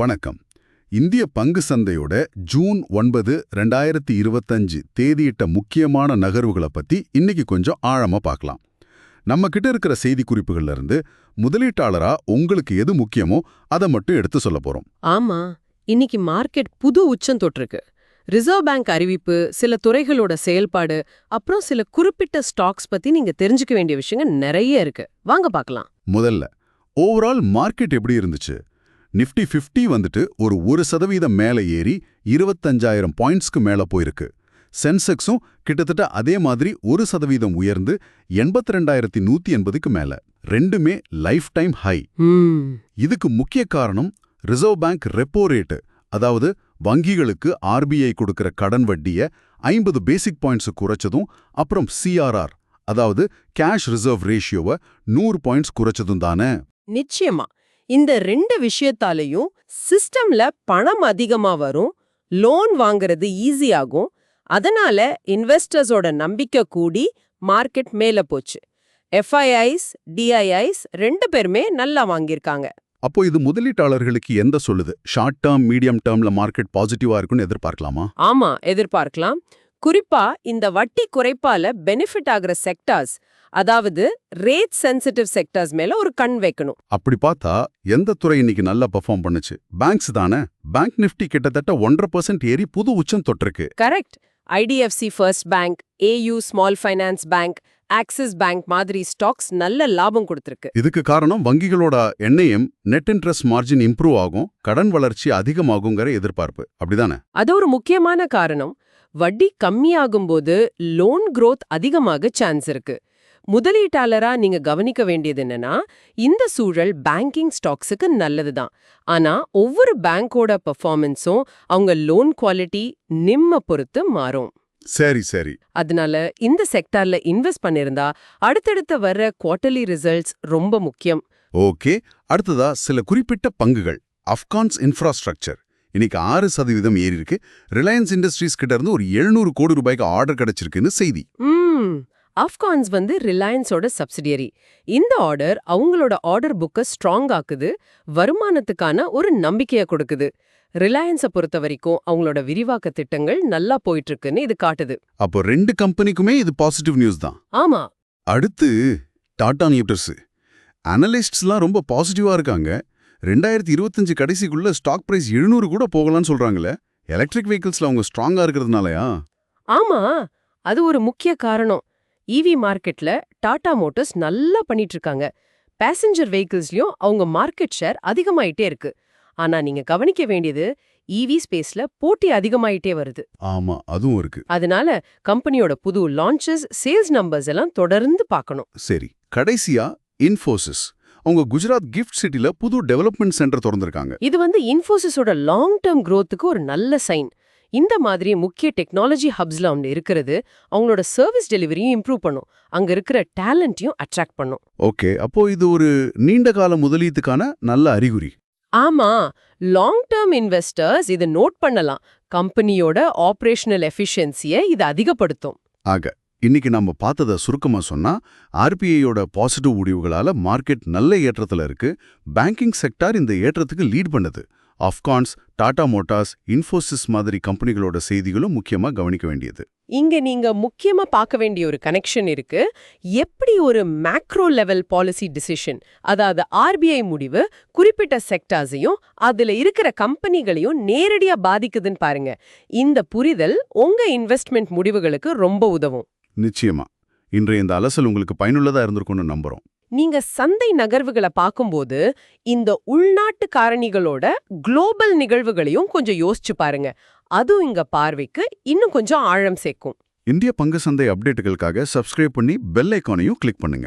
வணக்கம். இந்திய பங்கு சந்தையோட ஜூன் 9, 2025 தேதியிட்ட முக்கியமான நகர்வுகளை பத்தி இன்னைக்கு கொஞ்சம் ஆழமா பார்க்கலாம். நம்ம கிட்ட இருக்கிற செய்தி குறிப்புகள்ல இருந்து முதலீட்டாளரா உங்களுக்கு எது முக்கியமோ அதை மட்டும் எடுத்து சொல்ல போறோம். ஆமா, இன்னைக்கு மார்க்கெட் புது உச்சம் தொட்டிருக்கு. ரிசர்வ் பேங்க் அறிவிப்பு, சில துறைகளோட செயல்பாடு, அப்புறம் சில குறிப்பிட்ட ஸ்டாக்ஸ் பத்தி நீங்க தெரிஞ்சுக்க வேண்டிய விஷயங்கள் நிறைய இருக்கு. வாங்க பார்க்கலாம். முதல்ல ஓவரால் மார்க்கெட் எப்படி இருந்துச்சு? நிஃப்டி 50 வந்துட்டு ஒரு 1% மேல ஏறி 25,000 பாயிண்ட்ஸ்க்கு மேல போயிருக்கு. சென்செக்ஸும் கிட்டத்தட்ட அதே மாதிரி 1% உயர்ந்து 82,180க்கு மேல. ரெண்டுமே லைஃப் டைம் ஹை. இதுக்கு முக்கிய காரணம் ரிசர்வ் பேங்க் ரெப்போ ரேட்டு, அதாவது வங்கிகளுக்கு ஆர்பிஐ கொடுக்கிற கடன் வட்டியை 50 பேசிக் பாயிண்ட்ஸ் குறைச்சதும், அப்புறம் சிஆர்ஆர், அதாவது கேஷ் ரிசர்வ் ரேஷியோவை 100 பாயிண்ட்ஸ் குறைச்சதும் தானே. நிச்சயமா இந்த ரெண்டு விஷயத்தாலையும் சிஸ்டம்ல பணம் அதிகமா வரும், லோன் வாங்குறது ஈஸியாகும். அதனால இன்வெஸ்டர்ஸோட நம்பிக்கை கூடி மார்க்கெட் மேல போச்சு. எஃப்ஐஐஸ், டிஐஐஸ் ரெண்டு பேருமே நல்லா வாங்கியிருக்காங்க. அப்போ இது முதலீட்டாளர்களுக்கு எந்த சொல்லுது? ஷார்ட் டேர்ம், மீடியம் டேர்ம்ல மார்க்கெட் பாசிட்டிவா இருக்குன்னு எதிர்பார்க்கலாமா? ஆமா, எதிர்பார்க்கலாம். குறிப்பா இந்த வட்டி குறைப்பால பெனிஃபிட் ஆகுற செக்டார்ஸ், அதாவது ரேட் சென்சிட்டிவ் செக்டார்ஸ் மேல ஒரு கண் வைக்கணும். அப்படி பார்த்தா எந்த துறை இன்னைக்கு நல்லா பெர்ஃபார்ம் பண்ணுச்சு? பேங்க்ஸ் தானே. பேங்க் நிஃப்டி கிட்டத்தட்ட 1.5% ஏறி புது உச்சம் தொட்டிருக்கு. Correct. IDFC first bank, AU small finance bank, Axis bank மாதிரி ஸ்டாக்ஸ் நல்ல லாபம் கொடுத்திருக்கு. இதுக்கு காரணம் வங்கிகளோட NIM, net interest margin improve ஆகும், கடன் வளர்ச்சி அதிகமாகுங்கிற எதிர்பார்ப்பு. அப்படிதானே? அது ஒரு முக்கியமான காரணம். வட்டி கம்மியாகும் போது லோன் growth அதிகமாக சான்ஸ் இருக்கு. முதலீட்டாளரா நீங்க கவனிக்க வேண்டியது என்னன்னா, இந்த சூழல் பேங்கிங் ஸ்டாக்ஸுக்கு நல்லதுதான். ஆனா ஒவ்வொரு பேங்கோட பெர்ஃபார்மன்ஸும் அவங்க லோன் குவாலிட்டி, நிம்ம பொறுத்து மாறும். சரி. அதனால இந்த செக்டார்ல இன்வெஸ்ட் பண்ணிருந்தா அடுத்தடுத்த வர்ற குவார்ட்டர்லி ரிசல்ட்ஸ் ரொம்ப முக்கியம். ஓகே. அடுத்ததா சில குறிப்பிட்ட பங்குகள். அஃப்கான்ஸ் இன்ஃப்ராஸ்ட்ரக்சர் இன்னைக்கு 6% ஏறி இருக்கு. ரிலையன்ஸ் இண்டஸ்ட்ரீஸ் கிட்ட இருந்து ஒரு 700 கோடி ரூபாய்க்கு ஆர்டர் கிடைச்சிருக்குன்னு செய்தி. அஃப்கான்ஸ் ரிலையன்ஸோட சப்சிடியரி. இந்த ஆர்டர் அவங்களோட ஆர்டர் புக்கை ஸ்ட்ராங் ஆக்குது, வருமானத்துக்கான ஒரு நம்பிக்கையை கொடுக்குது. ரிலையன்ஸை பொறுத்த வரைக்கும் அவங்களோட விரிவாக்க திட்டங்கள் நல்லா போயிட்டு இருக்குன்னு இது காட்டுது. அப்போ ரெண்டு கம்பெனிக்குமே இது பாசிட்டிவ் நியூஸ் தான். ஆமா. அடுத்து டாடா நியூட்டர்ஸ். அனலிஸ்ட்ஸ்லாம் ரொம்ப பாசிட்டிவா இருக்காங்க. 2025 கடைசிக்குள்ள ஸ்டாக் பிரைஸ் 700 கூட போகலான்னு சொல்றாங்களே. எலக்ட்ரிக் வெஹிக்கிள்ஸ்ல அவங்க ஸ்ட்ராங்கா இருக்கிறதுனாலயா? ஆமா, அது ஒரு முக்கிய காரணம். இவி மார்க்கெட்ல டாடா மோட்டார்ஸ் நல்லா பண்ணிட்டு இருக்காங்க. பேசஞ்சர் வெஹிக்கிள்ஸ்லயும் அவங்க மார்க்கெட் ஷேர் அதிகமாயிட்டே இருக்கு. ஆனா நீங்க கவனிக்க வேண்டியது, இவி ஸ்பேஸ்ல போட்டி அதிகமாயிட்டே வருது. ஆமா, அதுவும் இருக்கு. அதனால கம்பெனியோட புது லான்ச்சஸ், சேல்ஸ் நம்பர்ஸ் எல்லாம் தொடர்ந்து பார்க்கணும். சரி, கடைசியா இன்ஃபோசிஸ். அவங்க குஜராத் கிஃப்ட் சிட்டில புது டெவலப்மெண்ட் சென்டர் திறந்திருக்காங்க. இது இன்ஃபோசிஸோட லாங் டேர்ம் growthக்கு ஒரு நல்ல சைன். இந்த மாதிரி முக்கிய டெக்னாலஜி ஹப்ஸ்ல அவங்க இருக்கிறது அவங்களோட சர்வீஸ் டெலிவரியும் இம்ப்ரூவ் பண்ணும், அங்க இருக்கிற டேலண்ட்டையும் அட்ராக்ட் பண்ணும். ஓகே, அப்போ இது ஒரு நீண்ட கால முதலீட்டுக்கான நல்ல அறிகுறி. ஆமா, லாங் டேர்ம் இன்வெஸ்டர்ஸ் இதை நோட் பண்ணலாம். கம்பெனியோட ஆபரேஷனல் எஃபிஷியன்சியை இது அதிகப்படுத்தும். ஆக இன்னைக்கு நம்ம பார்த்ததை சுருக்கமா சொன்னா, ஆர்பிஐயோட பாசிட்டிவ் முடிவுகளால மார்க்கெட் நல்ல ஏற்றத்துல இருக்கு. பேங்கிங் செக்டார் இந்த ஏற்றத்துக்கு லீட் பண்ணுது. அஃப்கான்ஸ், டாடா மோட்டார்ஸ், இன்ஃபோசிஸ் மாதிரி கம்பெனிகளோட செய்திகளும் முக்கியமா கவனிக்க வேண்டியது. இங்க நீங்க முக்கியமா பார்க்க வேண்டிய ஒரு கனெக்ஷன் இருக்கு. எப்படி ஒரு மேக்ரோ லெவல் பாலிசி டிசிஷன், அதாவது ஆர்பிஐ முடிவு குறிப்பிட்ட செக்டார்ஸையும் அதுல இருக்கிற கம்பெனிகளையும் நேரடியா பாதிக்குதுன்னு பாருங்க. இந்த புரிதல் உங்க இன்வெஸ்ட்மெண்ட் முடிவுகளுக்கு ரொம்ப உதவும். நிச்சயமா இன்றைய இந்த அலசல் உங்களுக்கு பயனுள்ளதா இருந்திருக்கும்னு நம்புறோம். நீங்க சந்தை நகர்வுகளை பார்க்கும்போது இந்த உள்நாட்டு காரணிகளோட குளோபல் நிகழ்வுகளையும் கொஞ்சம் யோசிச்சு பாருங்க. அதுவும் இங்க பார்வைக்கு இன்னும் கொஞ்சம் ஆழம் சேர்க்கும். இந்திய பங்கு சந்தை அப்டேட்டுகளுக்காக சப்ஸ்கிரைப் பண்ணி பெல் ஐகானையும் கிளிக் பண்ணுங்க.